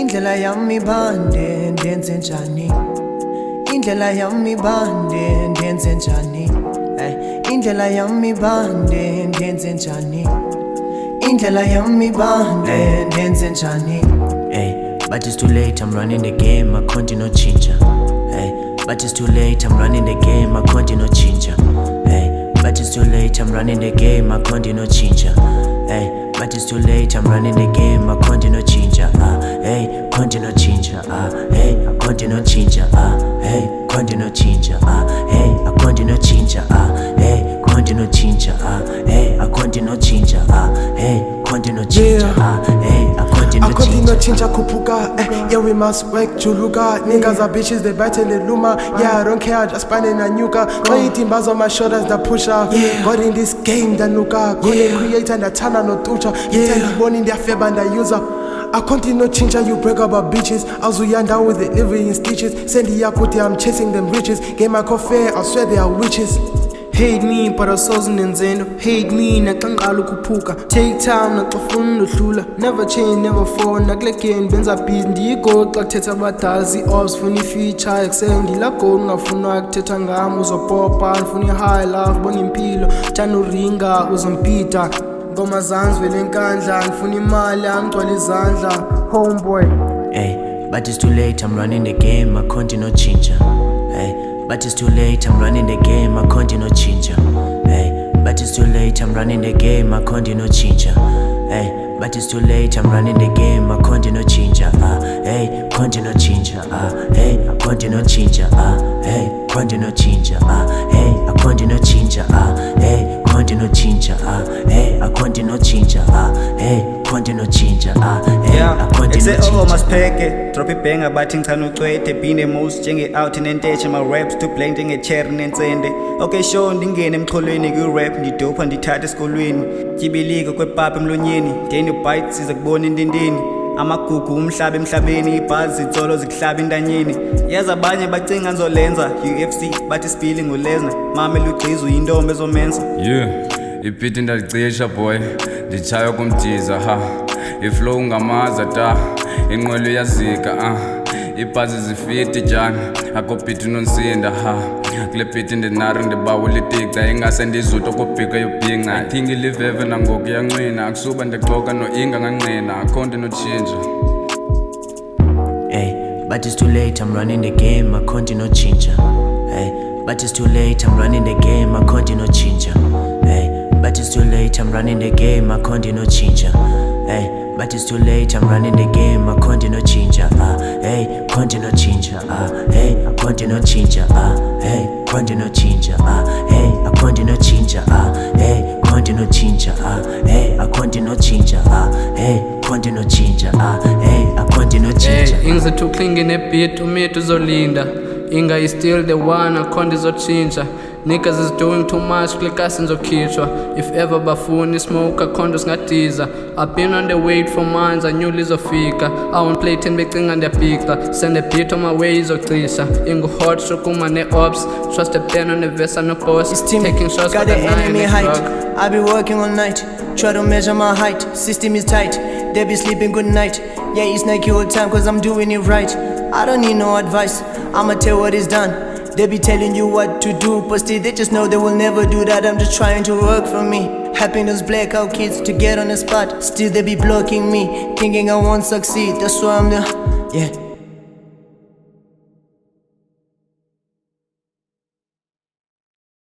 Indlela yami bande ndenze njani, indlela yami bande ndenze njani, indlela yami bande ndenze njani, indlela yami bande ndenze njani. But it's too late, I'm running the game, I can't no changer. But it's too late, I'm running the game, I can't no changer. But it's too late, I'm running the game, I can't no changer. But it's too late, I'm running the game, I can't no changer. Can't no changer. I can't no changer. Can't no changer. I can't no changer. Can't no changer. I can't no changer. Can't no changer. I continue chincha kupuka, yeah we must work juluka. Niggas are bitches, they battle the luma. Yeah I don't care, I just spanning a nuka. 20 timbers on my shoulders that push up. Got in this game that nuka. Gonna create and a tana no tucha. Yeah, born in their favor and I use up. I continue chincha, you break up our bitches. I was down with it, living in stitches. Send the yakuti, I'm chasing them riches. Get my coffee, I swear they are witches. Hate me but souls nenzendo. Hate me nakanqala ukupuka. Take time naxafuna udlula. Never change, never fall. Nakulekeni benza beat ndiyigo xa kuthetha abadala zi-ops funa i-feature ekuseni ngilagoli ungafuna kuthetha ngam uzopopa ndifuna i-high love bona impilo thanda uringa uzompita ngoma zanzi vele enkandla ndifuna imali amgcwala izandla homeboy. But it's too late, I'm running the game, I can't no changer. But it's too late, I'm running the game, I can't no changer. But it's too late, I'm running the game, I can't no changer. But it's too late, I'm running the game, I can't no changer. Can't no changer. I can't no changer. Can't no changer. I can't no changer. Can't no changer. I can't no changer. Can't no changer. Yeah, oh maspheke drop ibhenga bathi ngichana ucwethe bhine most njenge-out nenteche ma-raps to blank njenge-cherry nensende. Okay sure ndingene emxholweni kwi-rap ndidopha ndithatha esikolweni tyibilika kwepapa emlonyeni then ubite size kubona entendeni amagugu umhlaba emhlabeni ibhazi zitsolo zikuhlaba entanyeni. Yazi abanye bacinga nzolenza UFC bathi spili ngulezna mama elugqizu yintombi ezomenza. Ipiti ndalicisha boy nditshaya kumdiza iflow ngamaza ta inqwelo yazika ibhazi zifiti jani akopiti nonsinda kule piti ndinari ndibawula itica ingase ndizuto kubhika yobhinqa ithingi iliveve nangoku yanqina akusuba ndixoka no-inga nganqina akhonto notshintsha. But it's too late, I'm running the game, I can't no changer. But it's too late, I'm running the game, I can't no changer. But it's too late, I'm running the game, I can't no changer. But it's too late, I'm running the game, I can't no changer. Can't no changer. I can't no changer. Can't no changer. I can't no changer. Can't no changer. I can't no changer. Can't no changer. I can't no changer. Inze to cling in a beat to me to zolinda. Inga is still the one, I can't change. Niggas is doing too much, click us in the kitchen. If ever bafuni smoke, I can't ngatiza. I've been on the wait for months, I knew Lizo fika. I won't play 10 big thing on the pika. Send a beat on my ways of Trisha. Ingo hot, shokuma ne ops. Trust the pen on the vest and the boss. Taking shots got for the the enemy height. drug. I be working all night, try to measure my height. System is tight, they be sleeping good night. Yeah, it's Nike all time cause I'm doing it right. I don't need no advice, I'ma tell what is done. They be telling you what to do, but still they just know they will never do that. I'm just trying to work for me, helping those blackout kids to get on the spot. Still they be blocking me, thinking I won't succeed. That's why I'm the